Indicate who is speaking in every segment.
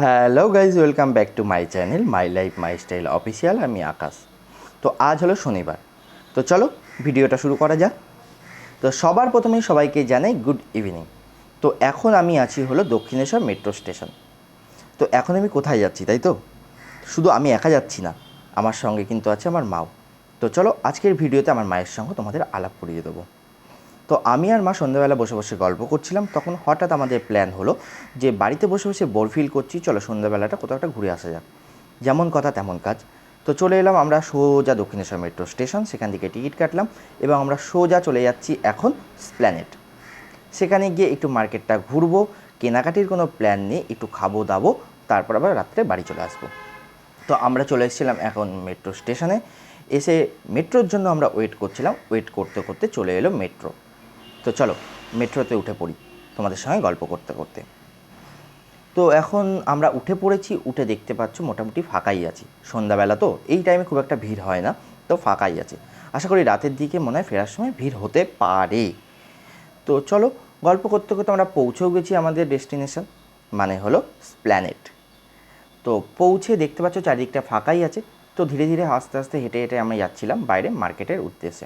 Speaker 1: Hello guys, welcome back to my channel my life my style official. আমি আকাশ। তো আজ হলো শনিবার, তো চলো ভিডিওটা শুরু করা যাক। তো সবার প্রথমেই সবাইকে জানাই গুড ইভিনিং। তো এখন আমি আছি হলো দক্ষিণেশ্বর মেট্রো স্টেশন। তো এখন আমি কোথায় যাচ্ছি তাই তো? শুধু আমি একা যাচ্ছি না, আমার সঙ্গে কিন্তু আছে আমার মাও। তো চলো আজকের ভিডিওতে আমার মায়ের সঙ্গে তোমাদের আলাপ করিয়ে দেবো। তো আমি আর মা সন্ধ্যাবেলা বসে বসে গল্প করছিলাম, তখন হঠাৎ আমাদের প্ল্যান হলো যে বাড়িতে বসে বসে বোর ফিল করছি, চলো সন্ধ্যাবেলাটা কোথাও একটা ঘুরে আসা যাক। যেমন কথা তেমন কাজ। তো চলে এলাম আমরা সোজা দক্ষিণেশ্বর মেট্রো স্টেশন, সেখান থেকে টিকিট কাটলাম এবং আমরা সোজা চলে যাচ্ছি এখন এসপ্ল্যানেড। সেখানে গিয়ে একটু মার্কেটটা ঘুরবো, কেনাকাটির কোনো প্ল্যান নেই, একটু খাবো দাবো, তারপর আবার রাত্রে বাড়ি চলে আসবো। তো আমরা চলে এসেছিলাম এখন মেট্রো স্টেশনে। এসে মেট্রোর জন্য আমরা ওয়েট করছিলাম, ওয়েট করতে করতে চলে এলো মেট্রো। তো চলো মেট্রোতে উঠে পড়ি তোমাদের সঙ্গে গল্প করতে করতে। তো এখন আমরা উঠে পড়েছি, উঠে দেখতে পাচ্ছ মোটামুটি ফাঁকাই আছি। সন্ধ্যাবেলা তো এই টাইমে খুব একটা ভিড় হয় না, তো ফাঁকাই আছে। আশা করি রাতের দিকে মনে হয় ফেরার সময় ভিড় হতে পারে। তো চলো গল্প করতে করতে আমরা পৌঁছেও গেছি আমাদের ডেস্টিনেশন, মানে হলো এসপ্ল্যানেড। তো পৌঁছে দেখতে পাচ্ছ চারিদিকটা ফাঁকাই আছে। তো ধীরে ধীরে আস্তে আস্তে হেঁটে হেঁটে আমরা যাচ্ছিলাম বাইরে মার্কেটের উদ্দেশ্যে।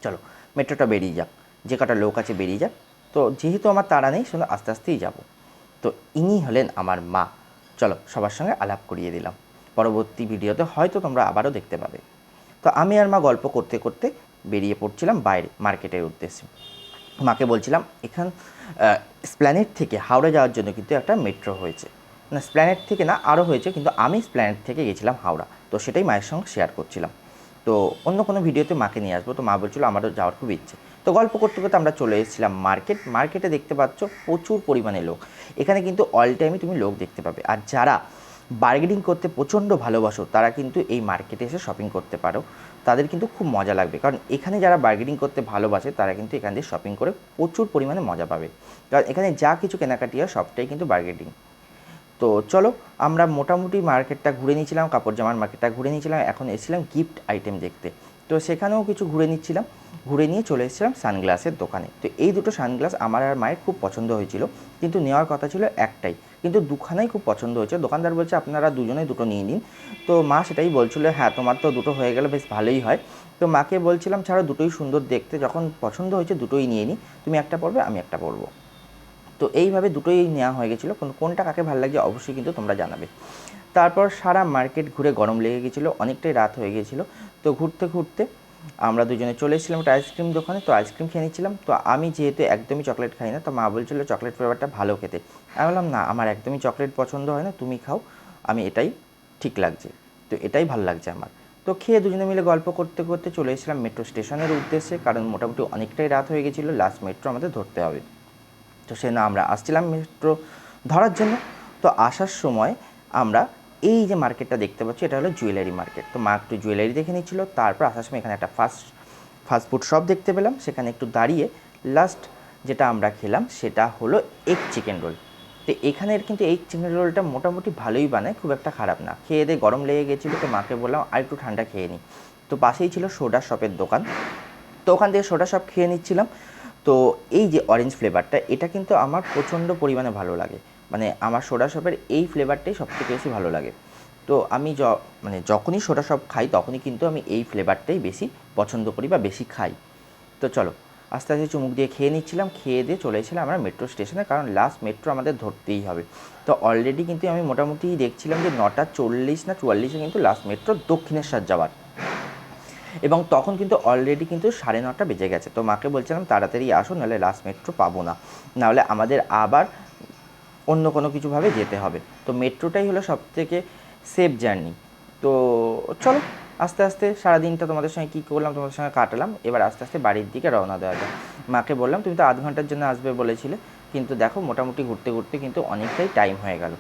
Speaker 1: চলো মেট্রোটা বেরিয়ে যাক, যে কটা লোক আছে বেরিয়ে যাক। তো যেহেতু আমার তাড়া নেই, শুধু আস্তে আস্তেই যাব। তো ইনি হলেন আমার মা। চলো সবার সঙ্গে আলাপ করিয়ে দিলাম, পরবর্তী ভিডিওতে হয়তো তোমরা আবারও দেখতে পাবে। তো আমি আর মা গল্প করতে করতে বেরিয়ে পড়ছিলাম বাইরে মার্কেটের উদ্দেশ্যে। মাকে বলছিলাম এখান এসপ্ল্যানেড থেকে হাওড়া যাওয়ার জন্য কিন্তু একটা মেট্রো হয়েছে। না, এসপ্ল্যানেড থেকে না, আরও হয়েছে, কিন্তু আমি এসপ্ল্যানেড থেকে গেছিলাম হাওড়া। তো সেটাই মায়ের সঙ্গে শেয়ার করছিলাম। তো অন্য কোনো ভিডিওতে মাকে নিয়ে আসবো। তো মা বলছিল আমারও যাওয়ার খুব ইচ্ছে। তো গল্প করতে করতে আমরা চলে এসেছিলাম মার্কেটে দেখতে পাচ্ছ প্রচুর পরিমাণে লোক। এখানে কিন্তু অল টাইমই তুমি লোক দেখতে পাবে। আর যারা বার্গেনিং করতে প্রচণ্ড ভালোবাসো তারা কিন্তু এই মার্কেটে এসে শপিং করতে পারো। তাদের কিন্তু খুব মজা লাগবে, কারণ এখানে যারা বার্গেনিং করতে ভালোবাসে তারা কিন্তু এখান দিয়ে শপিং করে প্রচুর পরিমাণে মজা পাবে। কারণ এখানে যা কিছু কেনাকাটি হয় সবটাই কিন্তু বার্গেনিং। তো চলো আমরা মোটামুটি মার্কেটটা ঘুরে নিয়েছিলাম, কাপড় জামার মার্কেটটা ঘুরে নিয়েছিলাম, এখন এসেছিলাম গিফট আইটেম দেখতে। তো সেখানেও কিছু ঘুরে নিচ্ছিলাম, ঘুরে নিয়ে চলে এসেছিলাম সানগ্লাসের দোকানে। তো এই দুটো সানগ্লাস আমার আর মায়ের খুব পছন্দ হয়েছিল, কিন্তু নেওয়ার কথা ছিল একটাই, কিন্তু দুখানাই খুব পছন্দ হয়েছে। দোকানদার বলছে আপনারা দুজনেই দুটো নিয়ে নিন। তো মা সেটাই বলছিল, হ্যাঁ তোমার তো দুটো হয়ে গেলে বেশ ভালোই হয়। তো মাকে বলছিলাম ছাড়ো, দুটোই সুন্দর দেখতে, যখন পছন্দ হয়েছে দুটোই নিয়ে নিই, তুমি একটা পরবে আমি একটা পরবো। তো এইভাবে দুটোই নেওয়া হয়ে গেছিলো, কোনটা কাকে ভালো লাগছে অবশ্যই কিন্তু তোমরা জানাবে। তারপর সারা মার্কেট ঘুরে গরম লেগে গেছিলো, অনেকটাই রাত হয়ে গেছিলো। তো ঘুরতে ঘুরতে আমরা দুজনে চলে এসেছিলাম একটা আইসক্রিম দোকানে। তো আইসক্রিম খেয়ে নিচ্ছিলাম। তো আমি যেহেতু একদমই চকলেট খাই না, তো মা বলছিলো চকলেট ফ্লেভারটা ভালো খেতে। আমি বললাম না, আমার একদমই চকলেট পছন্দ হয় না, তুমি খাও, আমি এটাই ঠিক লাগছে, তো এটাই ভালো লাগছে আমার। তো খেয়ে দুজনে মিলে গল্প করতে করতে চলে এসেছিলাম মেট্রো স্টেশনের উদ্দেশ্যে, কারণ মোটামুটি অনেকটাই রাত হয়ে গেছিলো, লাস্ট মেট্রো আমাদের ধরতে হবে। তো সে না আমরা আসছিলাম মেট্রো ধরার জন্য। তো আসার সময় আমরা এই যে মার্কেটটা দেখতে পাচ্ছি, এটা হলো জুয়েলারি মার্কেট। তো মা একটু জুয়েলারি দেখে নিচ্ছিল, তারপর আসার সময় এখানে একটা ফাস্টফুড শপ দেখতে পেলাম, সেখানে একটু দাঁড়িয়ে লাস্ট যেটা আমরা খেলাম সেটা হলো এগ চিকেন রোল। তো এখানের কিন্তু এগ চিকেন রোলটা মোটামুটি ভালোই বানায়, খুব একটা খারাপ না। খেয়ে দিয়ে গরম লেগে গেছিলো, তো মাকে বললাম আর একটু ঠান্ডা খেয়ে নিই। তো পাশেই ছিল সোডা শপের দোকান, তো ওখান থেকে সোডা শপ খেয়ে নিচ্ছিলাম। তো এই যে অরেঞ্জ ফ্লেভারটা, এটা কিন্তু আমার প্রচণ্ড পরিমাণে ভালো লাগে, মানে আমার সোডা শপের এই ফ্লেভারটাই সবথেকে বেশি ভালো লাগে। তো আমি যখনই সোডা শপ খাই তখনই কিন্তু আমি এই ফ্লেভারটাই বেশি পছন্দ করি বা বেশি খাই। তো চলো আস্তে আস্তে চুমুক দিয়ে খেয়ে নিচ্ছিলাম, খেয়ে দিয়ে চলে এসেছিলাম আমরা মেট্রো স্টেশনে, কারণ লাস্ট মেট্রো আমাদের ধরতেই হবে। তো অলরেডি কিন্তু আমি মোটামুটি দেখছিলাম যে 9:40 না 44-এ কিন্তু লাস্ট মেট্রো দক্ষিণেশ্বর যাওয়ার, এবং তখন কিন্তু অলরেডি কিন্তু 9:30 বেজে গেছে। তো মাকে বলছিলাম তাড়াতাড়ি আসো, নাহলে লাস্ট মেট্রো পাবো না, নাহলে আমাদের আবার অন্য কোনো কিছুভাবে যেতে হবে। তো মেট্রোটাই হলো সবথেকে সেফ জার্নি। তো চলো আস্তে আস্তে সারাদিনটা তোমাদের সঙ্গে কী করলাম তোমাদের সঙ্গে কাটালাম, এবার আস্তে আস্তে বাড়ির দিকে রওনা দেওয়া যায়। মাকে বললাম তুমি তো আধ ঘন্টার জন্য আসবে বলেছিলে, কিন্তু দেখো মোটামুটি ঘুরতে ঘুরতে কিন্তু অনেকটাই টাইম হয়ে গেল।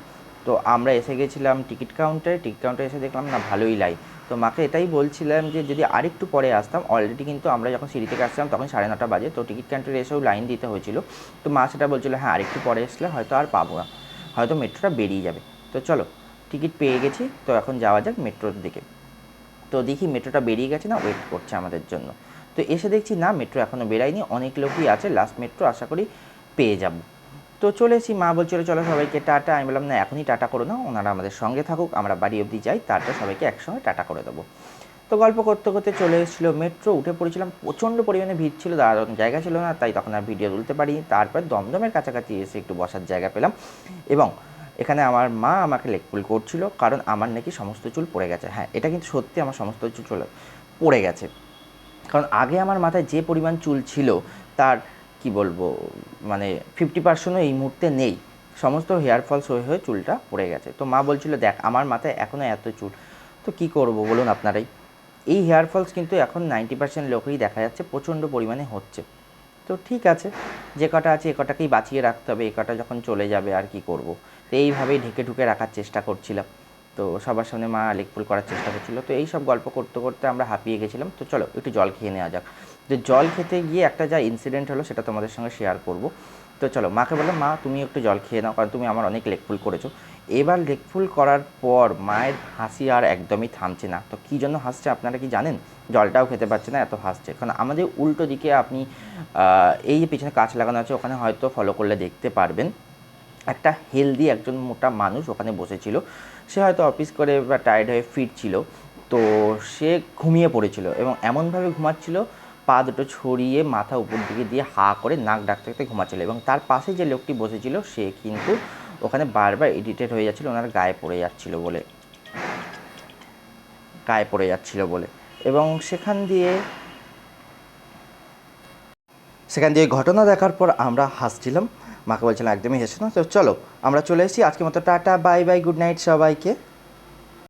Speaker 1: তো আমরা এসে গেছিলাম টিকিট কাউন্টারে এসে দেখলাম না ভালোই লাইন। তো মাকে এটাই বলছিলাম যে যদি আরেকটু পরে আসতাম, অলরেডি কিন্তু আমরা যখন সিঁড়ি থেকে আসছিলাম তখন 9:30 বাজে, তো টিকিট কাউন্টারে এসেও লাইন দিতে হয়েছিল। তো মা সেটা বলছিলো হ্যাঁ আরেকটু পরে আসলে হয়তো আর পাবো না, হয়তো মেট্রোটা বেরিয়ে যাবে। তো চলো টিকিট পেয়ে গেছি, তো এখন যাওয়া যাক মেট্রোর দিকে। তো দেখি মেট্রোটা বেরিয়ে গেছে না ওয়েট করছে আমাদের জন্য। তো এসে দেখছি না মেট্রো এখনও বেরায়নি, অনেক লোকই আছে, লাস্ট মেট্রো আশা করি পেয়ে যাব। তো চলে এসেছি, মা বলছিল চলো সবাইকে টাটা। আমি বললাম না, এখনই টাটা করো না, ওনারা আমাদের সঙ্গে থাকুক, আমরা বাড়ি অবধি যাই, তারপর সবাইকে একসঙ্গে টাটা করে দেবো। তো গল্প করতে করতে চলে এসেছিলো মেট্রো, উঠে পড়েছিলাম। প্রচণ্ড পরিমাণে ভিড় ছিল, দাঁড়ানোর জায়গা ছিল না, তাই তখন আর ভিডিও তুলতে পারিনি। তারপর দমদমের কাছাকাছি এসে একটু বসার জায়গা পেলাম, এবং এখানে আমার মা আমাকে লেগ পুল করছিল, কারণ আমার নাকি সমস্ত চুল পড়ে গেছে। হ্যাঁ, এটা কিন্তু সত্যি, আমার সমস্ত চুল পড়ে গেছে। কারণ আগে আমার মাথায় যে পরিমাণ চুল ছিল তার কি বলবো, মানে 50%ও এই মুহূর্তে নেই। সমস্ত হেয়ার ফলস হয়ে হয়ে চুলটা পড়ে গেছে। তো মা বলছিল দেখ আমার মাথায় এখনও এত চুল, তো কী করবো বলুন আপনারাই। এই হেয়ার ফলস কিন্তু এখন 90% লোকেরই দেখা যাচ্ছে প্রচণ্ড পরিমাণে হচ্ছে। তো ঠিক আছে, যে কটা আছে এ কটাকেই বাঁচিয়ে রাখতে হবে, এ কটা যখন চলে যাবে আর কি করব। তো এইভাবেই ঢেকে ঢুকে রাখার চেষ্টা করছিলাম। তো সবার সামনে মা লেগ পুল করার চেষ্টা করছিল। তো এই সব গল্প করতে করতে আমরা হাঁপিয়ে গেছিলাম। তো চলো একটু জল খেয়ে নেওয়া যাক। তো জল খেতে গিয়ে একটা যা ইনসিডেন্ট হলো সেটা তোমাদের সঙ্গে শেয়ার করব। তো চলো, মাকে বললাম মা তুমি একটু জল খেয়ে নাও, কারণ তুমি আমার অনেক লেগ পুল করেছো। এবার লেগ পুল করার পর মায়ের হাসি আর একদমই থামছে না। তো কী জন্য হাসছে আপনারা কি জানেন? জলটাও খেতে পারছে না, এত হাসছে। কারণ আমাদের উল্টো দিকে আপনি এই যে পিছনে কাঁচ লাগানো আছে ওখানে হয়তো ফলো করলে দেখতে পারবেন, একটা হেলদি একজন মোটা মানুষ ওখানে বসেছিল। সে হয়তো অফিস করে বা টায়ার্ড হয়ে ফিরছিল, তো সে ঘুমিয়ে পড়েছিল এবং এমনভাবে ঘুমাচ্ছিল, পা দুটো ছড়িয়ে মাথা উপর দিকে দিয়ে হা করে নাক ডাকতে ডাকতে ঘুমাচ্ছিল। এবং তার পাশে যে লোকটি বসেছিল সে কিন্তু ওখানে বারবার এডিটেড হয়ে যাচ্ছিল, ওনার গায়ে পড়ে যাচ্ছিল বলে। এবং সেখান দিয়ে ঘটনা দেখার পর আমরা হাসছিলাম, মাকে বলছিলাম একদমই হেসে না। তো চলো আমরা চলে এসেছি, আজকের মতো tata, bye bye, good night সবাইকে।